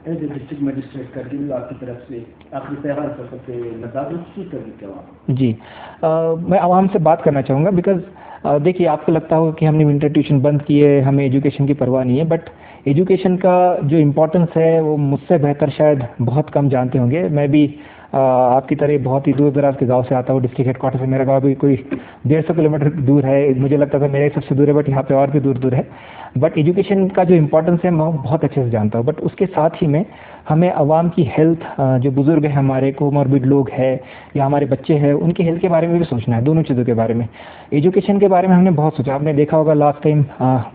As a district magistrate Kargil आपकी तरफ से आखिरी पैगाम कर सकते लद्दाख की करगिल के आवाम? जी, मैं आवाम से बात करना चाहूँगा बिकॉज़ देखिए, आपको लगता होगा कि हमने विंटर ट्यूशन बंद की है, हमें एजुकेशन की परवाह नहीं है, बट एजुकेशन का जो इम्पोर्टेंस है वो मुझसे बेहतर शायद बहुत कम जानते होंगे। मैं भी आपकी तरह बहुत ही दूर दराज के गांव से आता हूँ। डिस्ट्रिक्ट हेडक्वार्टर से मेरा गांव भी कोई 150 किलोमीटर दूर है। मुझे लगता था मेरा ही सबसे दूर है, बट यहाँ पे और भी दूर दूर है। बट एजुकेशन का जो इम्पोर्टेंस है मैं बहुत अच्छे से जानता हूँ। बट उसके साथ ही में हमें आवाम की हेल्थ, जो बुजुर्ग हैं हमारे, कोमॉर्बिड लोग हैं या हमारे बच्चे हैं, उनकी हेल्थ के बारे में भी सोचना है। दोनों चीज़ों के बारे में, एजुकेशन के बारे में हमने बहुत सोचा। आपने देखा होगा लास्ट टाइम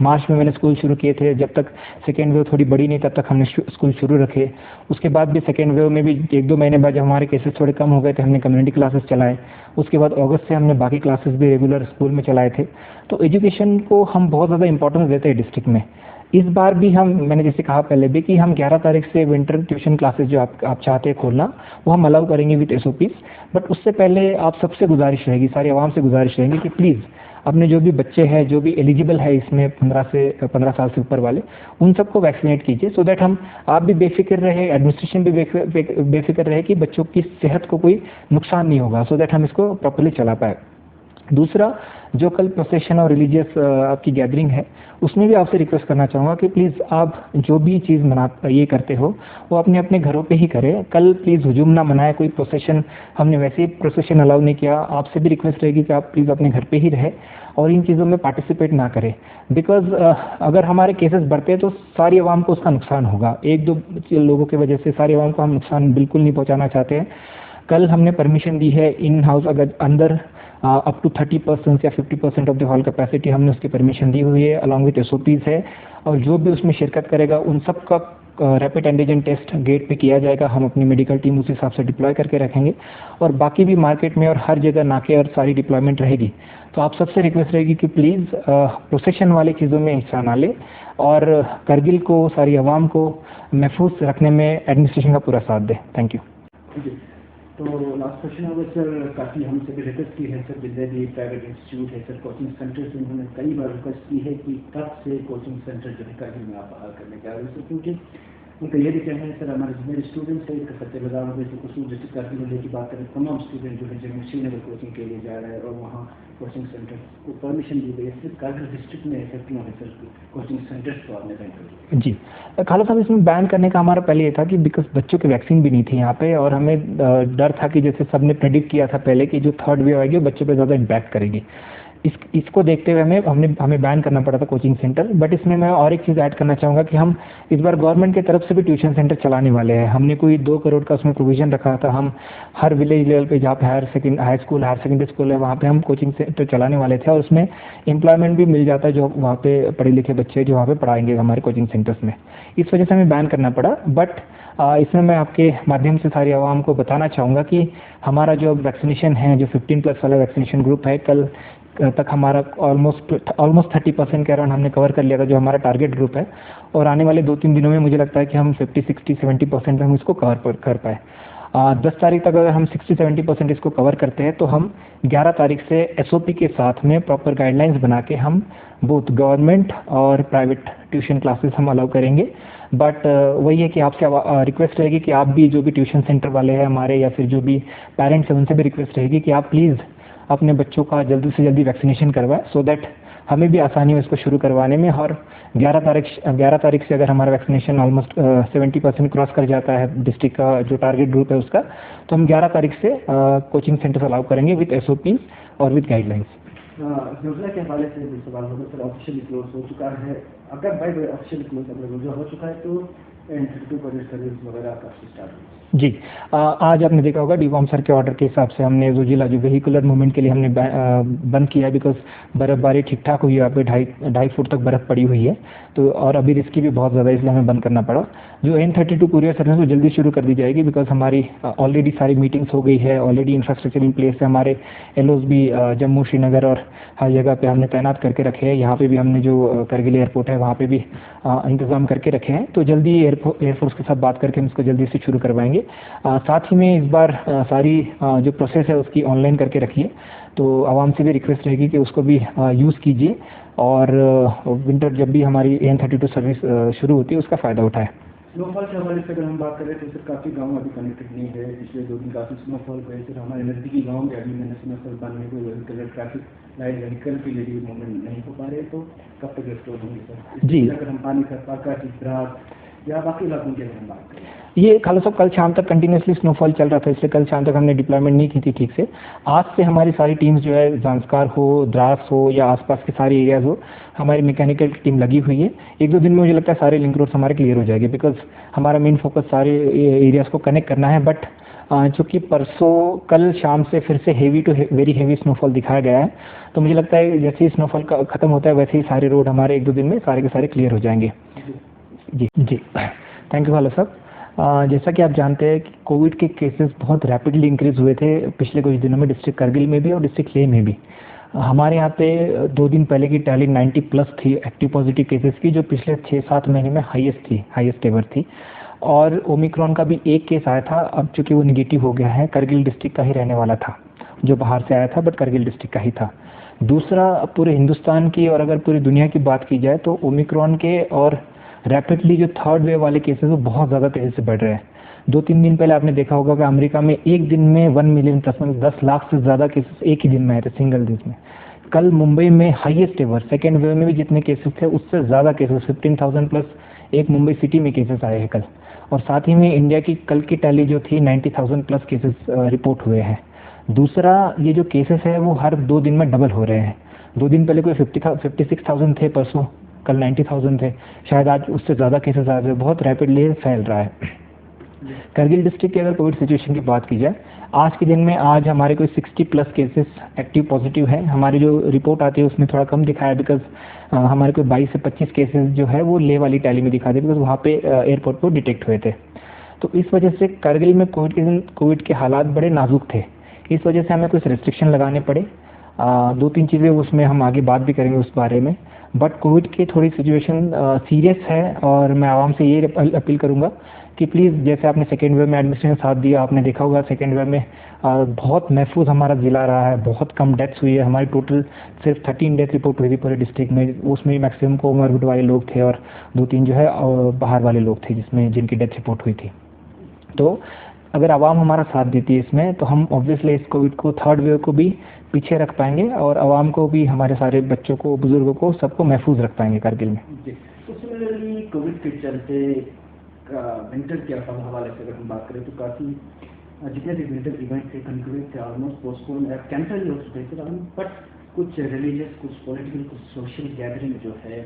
मार्च में मैंने स्कूल शुरू किए थे। जब तक सेकेंड वेव थोड़ी बड़ी नहीं तब तक हमने स्कूल शुरू रखे। उसके बाद भी सेकेंड वेव में भी 1-2 महीने बाद जब हमारे केसेस थोड़े कम हो गए थे, हमने कम्युनिटी क्लासेस चलाए। उसके बाद अगस्त से हमने बाकी क्लासेस भी रेगुलर स्कूल में चलाए थे। तो एजुकेशन को हम बहुत ज़्यादा इंपॉर्टेंस देते हैं डिस्ट्रिक्ट में। इस बार भी मैंने जैसे कहा पहले भी कि हम 11 तारीख से विंटर ट्यूशन क्लासेस जो आप चाहते हैं खोलना, वो हम अलाउ करेंगे विद SOPs। बट उससे पहले आप सबसे गुजारिश रहेगी, सारी आवाम से गुजारिश रहेगी कि प्लीज़ अपने जो भी बच्चे हैं, जो भी एलिजिबल है इसमें 15 साल से ऊपर वाले, उन सबको वैक्सीनेट कीजिए, सो दैट आप भी बेफिक्र रहे, एडमिनिस्ट्रेशन भी बेफिक्र रहे कि बच्चों की सेहत को कोई नुकसान नहीं होगा, सो दैट हम इसको प्रॉपर्ली चला पाए। दूसरा, जो कल प्रोसेशन और रिलीजियस आपकी गैदरिंग है, उसमें भी आपसे रिक्वेस्ट करना चाहूँगा कि प्लीज़ आप जो भी चीज़ ये करते हो वो अपने अपने घरों पे ही करें। कल प्लीज़ हुजूम ना मनाए, कोई प्रोसेशन, हमने वैसे ही प्रोसेशन अलाउ नहीं किया। आपसे भी रिक्वेस्ट रहेगी कि आप प्लीज़ अपने घर पे ही रहे और इन चीज़ों में पार्टिसिपेट ना करें। बिकॉज अगर हमारे केसेस बढ़ते हैं तो सारी आवाम को उसका नुकसान होगा। 1-2 लोगों की वजह से सारी आवाम को हम नुकसान बिल्कुल नहीं पहुँचाना चाहते हैं। कल हमने परमिशन दी है इन हाउस, अगर अंदर अप टू 30% या 50% ऑफ द हॉल कैपेसिटी हमने उसकी परमिशन दी हुई है, अलॉन्ग विथ SOPs है। और जो भी उसमें शिरकत करेगा उन सब का रैपिड एंटीजन टेस्ट गेट पे किया जाएगा। हम अपनी मेडिकल टीम उस हिसाब से डिप्लॉय करके रखेंगे और बाकी भी मार्केट में और हर जगह नाके और सारी डिप्लॉयमेंट रहेगी। तो आप सबसे रिक्वेस्ट रहेगी कि प्लीज़ प्रोसेशन वाली चीज़ों में हिस्सा ना ले और करगिल को, सारी आवाम को महफूज रखने में एडमिनिस्ट्रेशन का पूरा साथ दे। Thank you. तो लास्ट क्वेश्चन होगा सर, काफ़ी हमसे भी रिक्वेस्ट की है सर, जितने भी प्राइवेट इंस्टीट्यूट है सर, कोचिंग सेंटर से उन्होंने कई बार रिक्वेस्ट की है कि कब से कोचिंग सेंटर जो है करगिल में आप बहाल करने जा रहे हैं, क्योंकि उनका ये भी कहना है सर, हमारे जितने स्टूडेंट्स हैं इसका सत्य बाजार में से कुछ डिस्ट्रिक्ट करगिल की बात करें, तमाम स्टूडेंट जो है जम्मू श्रीनगर कोचिंग के लिए जा रहे हैं और वहाँ कोचिंग सेंटर को परमिशन दी गई है। सिर्फ करगिल डिस्ट्रिक्ट में ऐसा क्यों है सर कोचिंग सेंटर्स को आपने बैन कर दिया? जी, खाला साहब, इसमें बैन करने का हमारा पहले ये था कि बिकॉज बच्चों की वैक्सीन भी नहीं थी यहाँ पे और हमें डर था कि जैसे सबने प्रेडिक्ट किया था पहले कि जो थर्ड वेव आएगी वो बच्चों पे ज़्यादा इम्पैक्ट करेगी। इसको देखते हुए हमें बैन करना पड़ा था कोचिंग सेंटर। बट इसमें मैं और एक चीज़ ऐड करना चाहूँगा कि हम इस बार गवर्नमेंट की तरफ से भी ट्यूशन सेंटर चलाने वाले हैं। हमने कोई 2 करोड़ का उसमें प्रोविज़न रखा था। हम हर विलेज लेवल पे जहाँ पे हायर सेकेंडरी स्कूल है वहाँ पे हम कोचिंग सेंटर चलाने वाले थे और उसमें एम्प्लॉयमेंट भी मिल जाता है जो वहाँ पे पढ़े लिखे बच्चे जो वहाँ पे पढ़ाएंगे हमारे कोचिंग सेंटर्स में। इस वजह से हमें बैन करना पड़ा। बट इसमें मैं आपके माध्यम से सारी आवाम को बताना चाहूँगा कि हमारा जो वैक्सीनेशन है, जो 15+ वाला वैक्सीनेशन ग्रुप है, कल तक हमारा ऑलमोस्ट 30% के अराउंड हमने कवर कर लिया था, जो हमारा टारगेट ग्रुप है। और आने वाले 2-3 दिनों में मुझे लगता है कि हम 50-60-70% में हम इसको कवर कर पाए। 10 तारीख तक अगर हम 60-70% इसको कवर करते हैं तो हम 11 तारीख से SOP के साथ में प्रॉपर गाइडलाइंस बना के हम बोथ गवर्नमेंट और प्राइवेट ट्यूशन क्लासेस हम अलाउ करेंगे। बट वही है कि आपसे रिक्वेस्ट रहेगी कि आप भी जो भी ट्यूशन सेंटर वाले हैं हमारे या फिर जो भी पेरेंट्स हैं उनसे भी रिक्वेस्ट रहेगी कि आप प्लीज़ अपने बच्चों का जल्दी से जल्दी वैक्सीनेशन करवाएं, सो दैट हमें भी आसानी हो इसको शुरू करवाने में। और 11 तारीख से अगर हमारा वैक्सीनेशन ऑलमोस्ट 70% क्रॉस कर जाता है डिस्ट्रिक्ट का जो टारगेट ग्रुप है उसका, तो हम 11 तारीख से कोचिंग सेंटर्स अलाउ करेंगे विद SOPs और विद गाइडलाइंस। योजना के हवाले से जो सवाल होगा सर, ऑफिशियली क्लोज हो चुका है। अगर बाय ऑफिशियली क्लोज अगर हो चुका है तो N32 प्रोजेक्ट सर्विस वगैरह का स्टार्ट हो? जी, आज आपने देखा होगा डीवॉर्म सर के ऑर्डर के हिसाब से हमने जोजिला जो वेहिकुलर मूवमेंट के लिए हमने बंद किया है, बिकॉज बर्फबारी ठीक ठाक हुई है, यहाँ पे 2.5 फुट तक बर्फ़ पड़ी हुई है। तो और अभी रिस्की भी बहुत ज़्यादा, इसलिए हमें बंद करना पड़ा। जो N32 कुरियर सर्विस वो जल्दी शुरू कर दी जाएगी, बिकॉज हमारी ऑलरेडी सारी मीटिंग्स हो गई है, ऑलरेडी इंफ्रास्ट्रक्चर इन प्लेस है। हमारे LOs भी जम्मू श्रीनगर और हर जगह पे हमने तैनात करके रखे हैं। यहाँ पे भी हमने जो करगिल एयरपोर्ट है वहाँ पे भी इंतज़ाम करके रखे हैं। तो जल्दी एयरफोर्स के साथ बात करके हम इसको जल्दी से शुरू करवाएंगे। साथ ही में इस बार सारी जो प्रोसेस है उसकी ऑनलाइन करके रखिए, तो आवाम से भी रिक्वेस्ट रहेगी कि उसको भी यूज़ कीजिए और विंटर जब भी हमारी N32 सर्विस शुरू होती है उसका फ़ायदा उठाएं। स्नोफॉल के हवाले से अगर हम बात करें तो सर काफ़ी गाँव अभी कनेक्टेड नहीं है। पिछले 2 दिन काफ़ी स्नोफॉल हुए सर। हमारे नज़दीकी गाँव में अभी मैंने स्नोफॉल बंद है, कोई ट्रैफिक लाइट व्हीकल के लिए भी मूवमेंट नहीं हो पा रहे, तो कब तक रेस्टोर होंगे सर? जी, अगर हम पानी का पाका चित्रात या बाकी इलाकों की अगर हम बात करें, ये खाला साहब कल शाम तक कंटिन्यूसली स्नोफॉल चल रहा था, इसलिए कल शाम तक हमने डिप्लॉयमेंट नहीं की थी ठीक से। आज से हमारी सारी टीम्स जो है ज़ांस्कार हो, द्रास हो या आसपास के सारे एरियाज हो, हमारी मैकेनिकल की टीम लगी हुई है। 1-2 दिन में मुझे लगता है सारे लिंक रोड्स हमारे क्लियर हो जाएंगे, बिकॉज हमारा मेन फोकस सारे एरियाज को कनेक्ट करना है। बट चूँकि परसों कल शाम से फिर से heavy to very heavy snowfall दिखाया गया है, तो मुझे लगता है जैसे ही स्नोफॉल खत्म होता है वैसे ही सारे रोड हमारे 1-2 दिन में सारे के सारे क्लियर हो जाएंगे। जी जी, थैंक यू खाला साहब। जैसा कि आप जानते हैं कि कोविड के केसेस बहुत रैपिडली इंक्रीज हुए थे पिछले कुछ दिनों में, डिस्ट्रिक्ट करगिल में भी और डिस्ट्रिक्ट लेह में भी। हमारे यहाँ पे 2 दिन पहले की टैली 90+ थी एक्टिव पॉजिटिव केसेस की, जो पिछले 6-7 महीने में हाईएस्ट एवर थी। और ओमिक्रॉन का भी एक केस आया था, अब चूंकि वो निगेटिव हो गया है, करगिल डिस्ट्रिक्ट का ही रहने वाला था, जो बाहर से आया था बट करगिल डिस्ट्रिक्ट का ही था। दूसरा, पूरे हिंदुस्तान की और अगर पूरी दुनिया की बात की जाए तो ओमिक्रॉन के और रैपिडली जो थर्ड वेव वाले केसेस वो बहुत ज़्यादा तेज़ी से बढ़ रहे हैं। 2-3 दिन पहले आपने देखा होगा कि अमेरिका में एक दिन में 1 मिलियन प्लस 10 लाख से ज़्यादा केसेस एक ही दिन में आए थे, सिंगल दिन में। कल मुंबई में हाईएस्ट एवर, सेकेंड वेव में भी जितने केसेस थे उससे ज़्यादा केसेस 15,000 प्लस एक मुंबई सिटी में केसेस आए हैं कल। और साथ ही में इंडिया की कल की टैली जो थी 90,000 प्लस केसेस रिपोर्ट हुए हैं। दूसरा, ये जो केसेस है वो हर 2 दिन में डबल हो रहे हैं। 2 दिन पहले कोई 56,000 थे, परसों कल 90,000 थे, शायद आज उससे ज़्यादा केसेस आ रहे हैं, बहुत रैपिडली फैल रहा है। करगिल डिस्ट्रिक्ट की अगर कोविड सिचुएशन की बात की जाए, आज के दिन में आज हमारे कोई 60+ केसेस एक्टिव पॉजिटिव है। हमारी जो रिपोर्ट आती है उसमें थोड़ा कम दिखाया, बिकॉज हमारे कोई 22 से 25 केसेस जो है वो ले वाली टैली में दिखा दे, बिकॉज वहाँ पे एयरपोर्ट पर डिटेक्ट हुए थे। तो इस वजह से करगिल में कोविड के हालात बड़े नाजुक थे। इस वजह से हमें कुछ रिस्ट्रिक्शन लगाने पड़े। 2-3 चीज़ें उसमें हम आगे बात भी करेंगे उस बारे में। बट कोविड की थोड़ी सिचुएशन सीरियस है और मैं आवाम से ये अपील करूँगा कि प्लीज़, जैसे आपने सेकेंड वेव में एडमिनिस्ट्रेशन साथ दिया, आपने देखा होगा सेकेंड वेव में बहुत महफूज हमारा ज़िला रहा है, बहुत कम डेथ्स हुई है। हमारी टोटल सिर्फ 13 डेथ रिपोर्ट हुई थी पूरे डिस्ट्रिक्ट में, उसमें मैक्सिमम कोमॉर्बिड वाले लोग थे और 2-3 जो है बाहर वाले लोग थे जिनकी डेथ रिपोर्ट हुई थी। तो अगर आवाम हमारा साथ देती है इसमें, तो हम ऑब्वियसली इस कोविड को, थर्ड वेव को भी पीछे रख पाएंगे और आवाम को भी, हमारे सारे बच्चों को, बुजुर्गों को, सबको महफूज रख पाएंगे करगिल में। तो सिमिलरली कोविड के चलते विंटर के हवाले से अगर हम बात करें तो काफ़ी जितने भी विंटर इवेंट थे कंक्लूड थे, ऑलमोस्ट पोस्टपोन या कैंसिल हो चुके थे। बट कुछ रिलीजियस, कुछ पॉलिटिकल, कुछ सोशल गैदरिंग जो है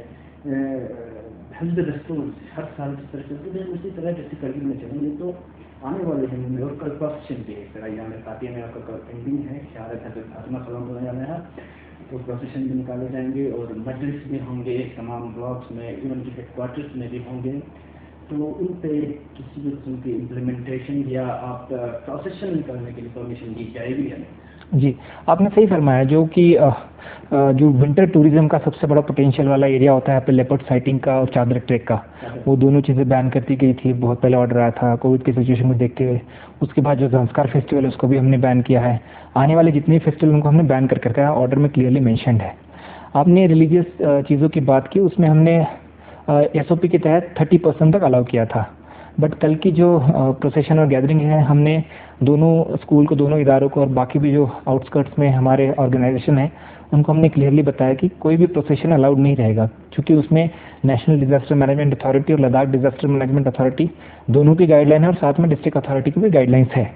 हल्द दस्तूर हर साल जिस तरह चलते थे उसी तरह जैसे करगिल में चलेंगे तो आने वाले दिनों में, और कल प्रोसेशन भी एक तरह यहाँ कातिया में आपका पेंडिंग है, शायद आत्मा सलाम बनाया गया है, तो प्रोसेशन भी निकाले जाएंगे और मजलिस भी होंगे तमाम ब्लॉक्स में, इवन के हेडक्वार्टर्स में भी होंगे। तो उन पे किसी भी किस्म की इम्प्लीमेंटेशन या आप प्रोसेशन निकालने के लिए परमिशन दी जाएगी या नहीं? जी, आपने सही फरमाया। जो विंटर टूरिज्म का सबसे बड़ा पोटेंशियल वाला एरिया होता है यहाँ पे, लेपर्ड साइटिंग का और चादर ट्रेक का, वो दोनों चीज़ें बैन करती गई थी। बहुत पहले ऑर्डर आया था कोविड की सिचुएशन को देखते हुए। उसके बाद जो ज़ांस्कार फेस्टिवल है उसको भी हमने बैन किया है। आने वाले जितने फेस्टिवल उनको हमने बैन कर रखा है, ऑर्डर में क्लियरली मेंशन्ड है। आपने रिलीजियस चीज़ों की बात की, उसमें हमने SOP के तहत 30% तक अलाउ किया था। बट कल की जो प्रोसेशन और गैदरिंग है, हमने दोनों स्कूल को, दोनों इदारों को और बाकी भी जो आउटस्कर्ट्स में हमारे ऑर्गेनाइजेशन है उनको हमने क्लियरली बताया कि कोई भी प्रोसेशन अलाउड नहीं रहेगा, क्योंकि उसमें नेशनल डिजास्टर मैनेजमेंट अथॉरिटी और लद्दाख डिजास्टर मैनेजमेंट अथॉरिटी दोनों की गाइडलाइन है और साथ में डिस्ट्रिक्ट अथॉरिटी की भी गाइडलाइंस है।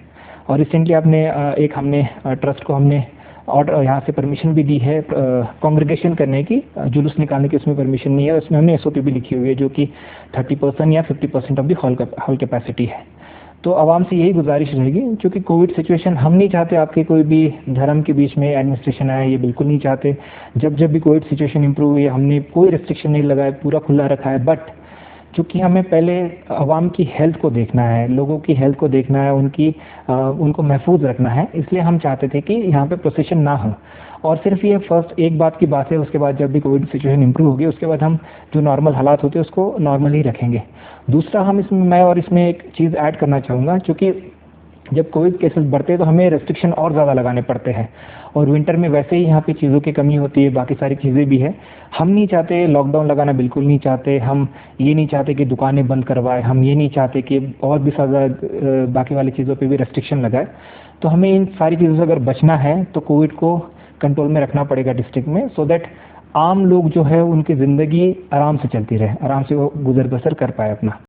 और रिसेंटली हमने ट्रस्ट को हमने ऑर्डर यहाँ से परमिशन भी दी है कांग्रेगेशन करने की, जुलूस निकालने की उसमें परमिशन नहीं है। उसमें हमने SOP भी लिखी हुई है जो कि 30% या 50% ऑफ दी हॉल कैपेसिटी है। तो आवाम से यही गुजारिश रहेगी, क्योंकि कोविड सिचुएशन हम नहीं चाहते आपके कोई भी धर्म के बीच में एडमिनिस्ट्रेशन आए, ये बिल्कुल नहीं चाहते। जब भी कोविड सिचुएशन इंप्रूव हुई, हमने कोई रिस्ट्रिक्शन नहीं लगाया, पूरा खुला रखा है। बट चूँकि हमें पहले आवाम की हेल्थ को देखना है, लोगों की हेल्थ को देखना है, उनको महफूज रखना है, इसलिए हम चाहते थे कि यहाँ पे प्रोसेशन ना हो। और सिर्फ ये फर्स्ट एक बात की बात है, उसके बाद जब भी कोविड सिचुएशन इंप्रूव होगी उसके बाद हम जो नॉर्मल हालात होते हैं उसको नॉर्मल ही रखेंगे। दूसरा, मैं इसमें एक चीज़ ऐड करना चाहूँगा, क्योंकि जब कोविड केसेस बढ़ते हैं तो हमें रेस्ट्रिक्शन और ज़्यादा लगाने पड़ते हैं, और विंटर में वैसे ही यहाँ पे चीज़ों की कमी होती है, बाकी सारी चीज़ें भी है। हम नहीं चाहते लॉकडाउन लगाना, बिल्कुल नहीं चाहते। हम ये नहीं चाहते कि दुकानें बंद करवाए, हम ये नहीं चाहते कि और भी ज़्यादा बाकी वाली चीज़ों पे भी रेस्ट्रिक्शन लगाए। तो हमें इन सारी चीज़ों से अगर बचना है तो कोविड को कंट्रोल में रखना पड़ेगा डिस्ट्रिक्ट में, सो दैट आम लोग जो है उनकी ज़िंदगी आराम से चलती रहे, आराम से वो गुजर बसर कर पाए अपना।